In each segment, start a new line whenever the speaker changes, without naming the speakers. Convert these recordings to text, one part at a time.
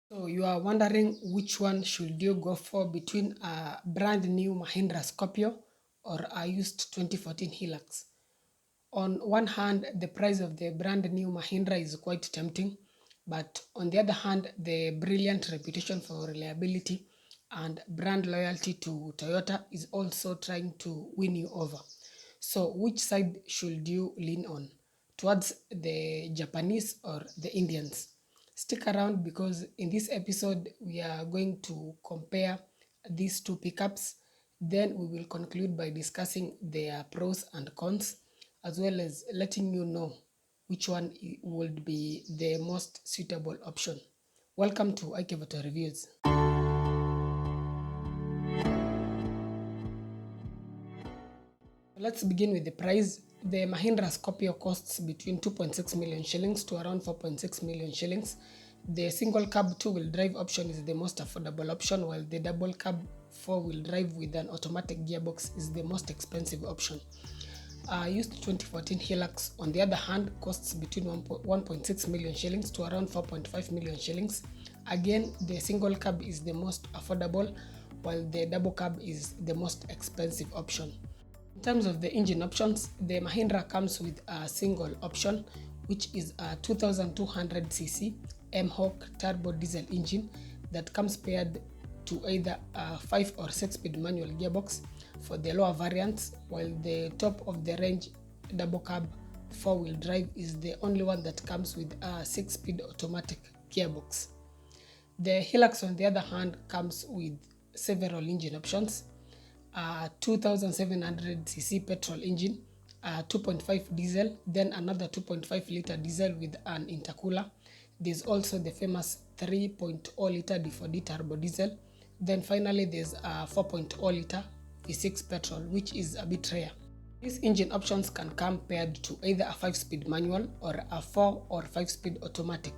So you are wondering which one should you go for between a brand new Mahindra Scorpio or a used 2014 Hilux? On one hand, the price of the brand new Mahindra is quite tempting, but on the other hand, the brilliant reputation for reliability and brand loyalty to Toyota is also trying to win you over. So, which side should you lean on? Towards the Japanese or the Indians? Stick around because in this episode, we are going to compare these two pickups. Then we will conclude by discussing their pros and cons, as well as letting you know which one would be the most suitable option. Welcome to Ikevoto Reviews. Let's begin with the price. The Mahindra Scorpio costs between 2.6 million shillings to around 4.6 million shillings. The single cab two-wheel drive option is the most affordable option, while the double cab four-wheel drive with an automatic gearbox is the most expensive option. Used 2014 Hilux, on the other hand, costs between 1.6 million shillings to around 4.5 million shillings. Again, the single cab is the most affordable, while the double cab is the most expensive option. In terms of the engine options, the Mahindra comes with a single option, which is a 2200cc M-Hawk turbo diesel engine that comes paired to either a 5 or 6 speed manual gearbox for the lower variants, while the top of the range double cab four-wheel drive is the only one that comes with a 6-speed automatic gearbox. The Hilux, on the other hand, comes with several engine options: a 2700cc petrol engine, a 2.5 diesel, then another 2.5 liter diesel with an intercooler. There's also the famous 3.0 liter D4D turbo diesel. Then finally there's a 4.0 liter V6 petrol, which is a bit rare. These engine options can come paired to either a 5-speed manual or a 4 or 5-speed automatic.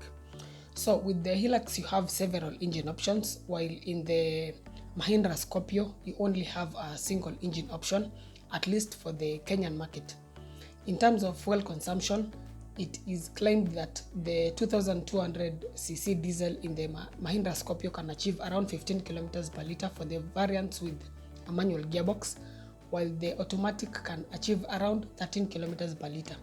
So with the Hilux you have several engine options, while in the Mahindra Scorpio you only have a single engine option, at least for the Kenyan market. In terms of fuel consumption, it is claimed that the 2200cc diesel in the Mahindra Scorpio can achieve around 15 kilometers per liter for the variants with a manual gearbox, while the automatic can achieve around 13 kilometers per liter.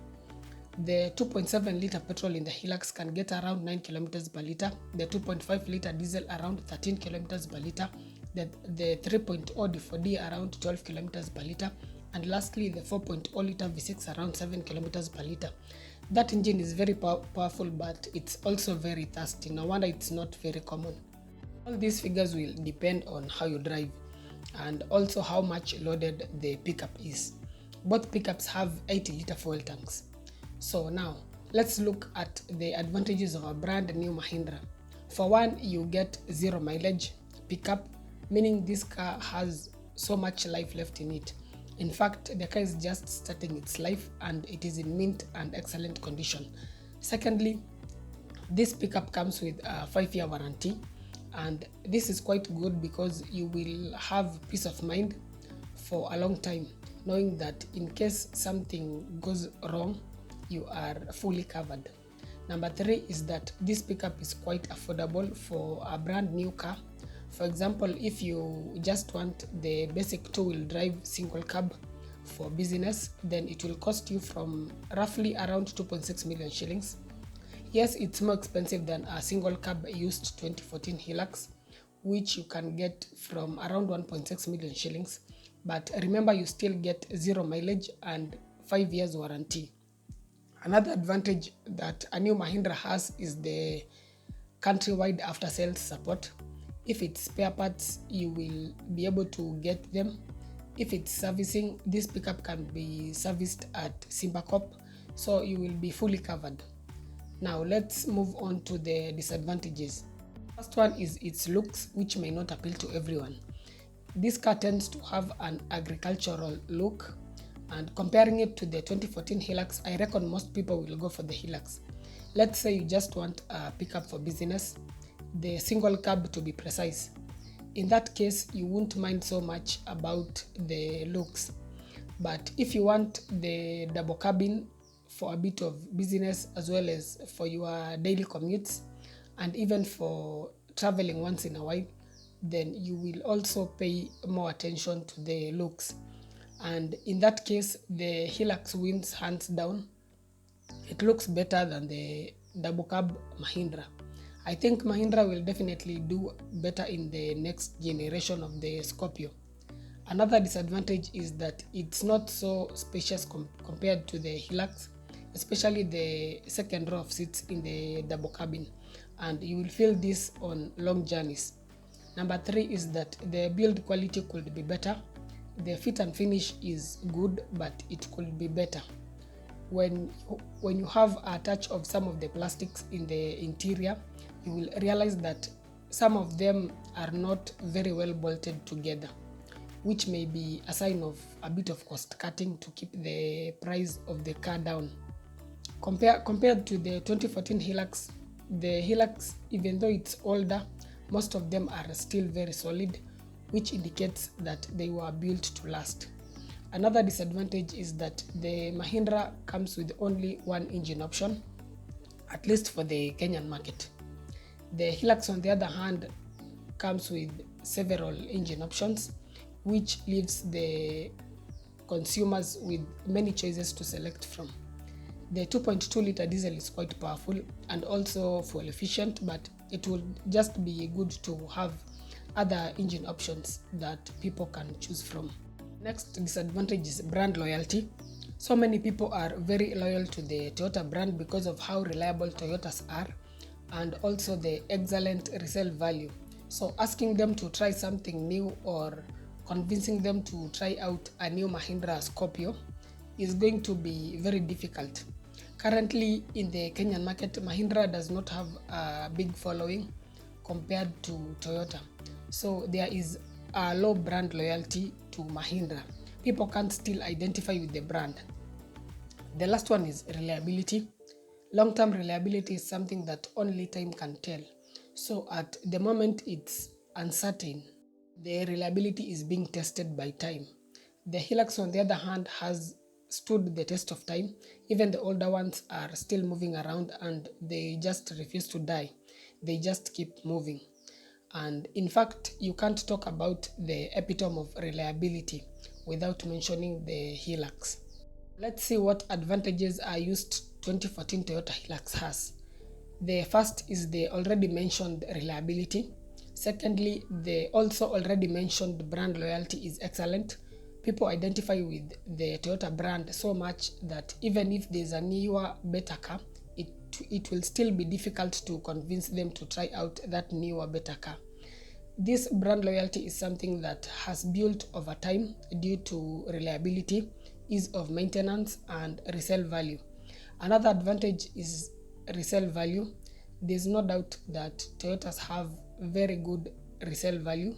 The 2.7 liter petrol in the Hilux can get around 9 kilometers per liter, the 2.5 liter diesel around 13 kilometers per liter, the 3.0 D4D around 12 kilometers per liter, and lastly the 4.0 liter V6 around 7 kilometers per liter. That engine is very powerful, but it's also very thirsty. No wonder it's not very common. All these figures will depend on how you drive and also how much loaded the pickup is. Both pickups have 80 liter fuel tanks. So now, let's look at the advantages of a brand new Mahindra. For one, you get 0 mileage pickup, meaning this car has so much life left in it. In fact, the car is just starting its life and it is in mint and excellent condition. Secondly, this pickup comes with a 5-year warranty, and this is quite good because you will have peace of mind for a long time, knowing that in case something goes wrong, you are fully covered. Number 3 is that this pickup is quite affordable for a brand new car. For example, if you just want the basic two-wheel drive single cab for business, then it will cost you from roughly around 2.6 million shillings. Yes, it's more expensive than a single cab used 2014 Hilux, which you can get from around 1.6 million shillings. But remember, you still get 0 mileage and 5 years warranty. Another advantage that a new Mahindra has is the countrywide after-sales support. If it's spare parts, you will be able to get them. If it's servicing, this pickup can be serviced at Simbacop, so you will be fully covered. Now let's move on to the disadvantages. First one is its looks, which may not appeal to everyone. This car tends to have an agricultural look, and comparing it to the 2014 Hilux, I reckon most people will go for the Hilux. Let's say you just want a pickup for business, the single cab to be precise. In that case, you won't mind so much about the looks. But if you want the double cabin for a bit of business as well as for your daily commutes and even for traveling once in a while, then you will also pay more attention to the looks. And in that case, the Hilux wins hands down. It looks better than the double cab Mahindra. I think Mahindra will definitely do better in the next generation of the Scorpio. Another disadvantage is that it's not so spacious compared to the Hilux, especially the second row of seats in the double cabin, and you will feel this on long journeys. Number 3 is that the build quality could be better. The fit and finish is good, but it could be better. When you have a touch of some of the plastics in the interior, you will realize that some of them are not very well bolted together, which may be a sign of a bit of cost cutting to keep the price of the car down. Compared to the 2014 Hilux, the Hilux, even though it's older, most of them are still very solid, which indicates that they were built to last. Another disadvantage is that the Mahindra comes with only one engine option, at least for the Kenyan market. The Hilux, on the other hand, comes with several engine options, which leaves the consumers with many choices to select from. The 2.2 liter diesel is quite powerful and also fuel efficient, but it will just be good to have other engine options that people can choose from. Next disadvantage is brand loyalty. So many people are very loyal to the Toyota brand because of how reliable Toyotas are and also the excellent resale value. So asking them to try something new or convincing them to try out a new Mahindra Scorpio is going to be very difficult. Currently in the Kenyan market, Mahindra does not have a big following compared to Toyota. So there is a low brand loyalty to Mahindra. People can't still identify with the brand. The last one is reliability. Long-term reliability is something that only time can tell. So at the moment it's uncertain. The reliability is being tested by time. The Hilux, on the other hand, has stood the test of time. Even the older ones are still moving around and they just refuse to die. They just keep moving. And in fact, you can't talk about the epitome of reliability without mentioning the Hilux. Let's see what advantages a used 2014 Toyota Hilux has. The first is the already mentioned reliability. Secondly, the also already mentioned brand loyalty is excellent. People identify with the Toyota brand so much that even if there's a newer, better car, it will still be difficult to convince them to try out that newer, better car. This brand loyalty is something that has built over time due to reliability, ease of maintenance, and resale value. Another advantage is resale value. There's no doubt that Toyotas have very good resale value,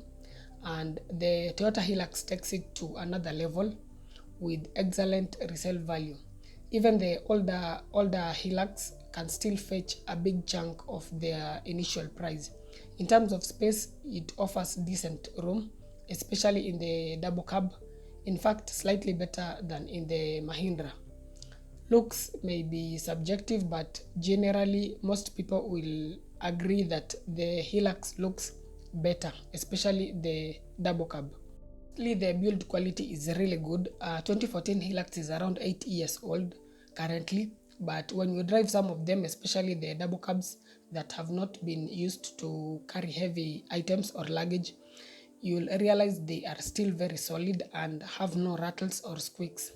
and the Toyota Hilux takes it to another level with excellent resale value. Even the older Hilux can still fetch a big chunk of their initial price. In terms of space, it offers decent room, especially in the double cab. In fact, slightly better than in the Mahindra. Looks may be subjective, but generally most people will agree that the Hilux looks better, especially the double cab. The build quality is really good. 2014 Hilux is around 8 years old currently, but when you drive some of them, especially the double cabs that have not been used to carry heavy items or luggage, you'll realize they are still very solid and have no rattles or squeaks.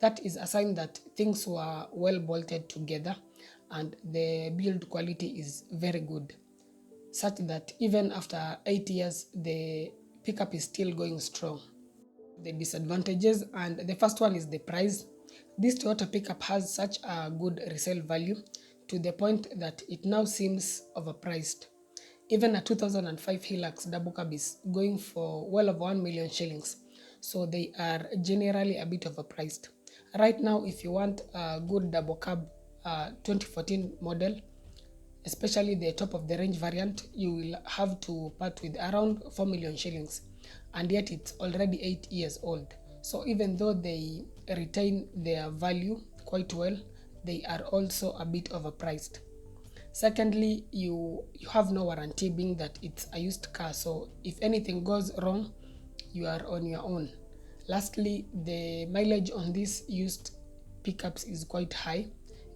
That is a sign that things were well bolted together and the build quality is very good, such that even after 8 years, the pickup is still going strong. The disadvantages, and the first one is the price. This Toyota pickup has such a good resale value to the point that it now seems overpriced. Even a 2005 Hilux double cab is going for well over 1 million shillings, so they are generally a bit overpriced. Right now, if you want a good double cab 2014 model, especially the top of the range variant, you will have to part with around 4 million shillings, and yet it's already 8 years old. So even though they retain their value quite well, they are also a bit overpriced. Secondly, you have no warranty, being that it's a used car, so if anything goes wrong, you are on your own. Lastly, the mileage on these used pickups is quite high.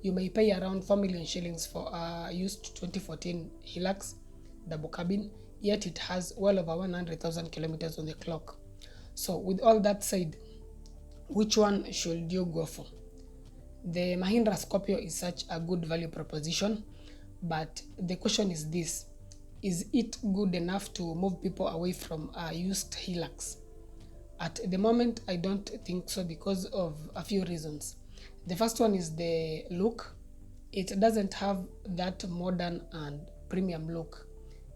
You may pay around 4 million shillings for a used 2014 Hilux double cabin, yet it has well over 100,000 kilometers on the clock. So with all that said, which one should you go for? The Mahindra Scorpio is such a good value proposition, but the question is this: is it good enough to move people away from a used Hilux? At the moment, I don't think so, because of a few reasons. The first one is the look. It doesn't have that modern and premium look.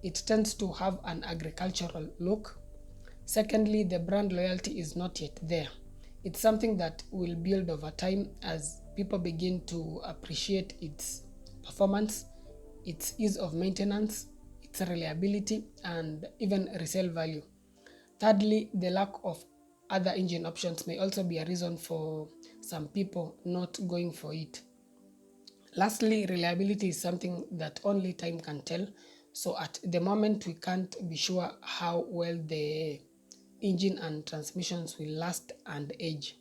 It tends to have an agricultural look. Secondly, the brand loyalty is not yet there. It's something that will build over time as people begin to appreciate its performance, its ease of maintenance, its reliability, and even resale value. Thirdly, the lack of other engine options may also be a reason for some people not going for it. Lastly, reliability is something that only time can tell. So at the moment, we can't be sure how well the engine and transmissions will last and age.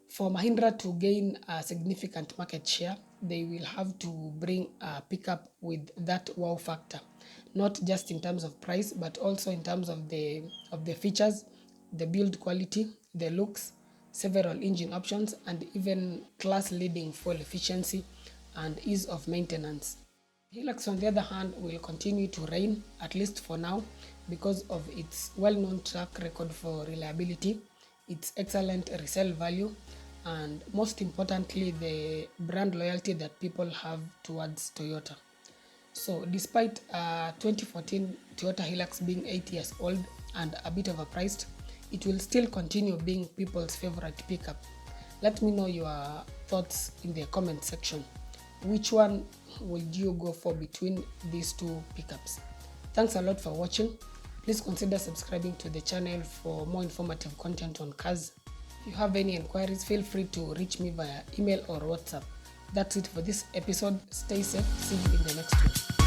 For Mahindra to gain a significant market share, they will have to bring a pickup with that wow factor, not just in terms of price, but also in terms of the features, the build quality, the looks, several engine options, and even class-leading fuel efficiency and ease of maintenance. Hilux, on the other hand, will continue to reign, at least for now, because of its well-known track record for reliability, its excellent resale value, and most importantly, the brand loyalty that people have towards Toyota. So despite 2014 Toyota Hilux being 8 years old and a bit overpriced, it will still continue being people's favorite pickup. Let me know your thoughts in the comment section. Which one would you go for between these two pickups? Thanks a lot for watching. Please consider subscribing to the channel for more informative content on cars. If you have any inquiries, feel free to reach me via email or WhatsApp. That's it for this episode. Stay safe. See you in the next one.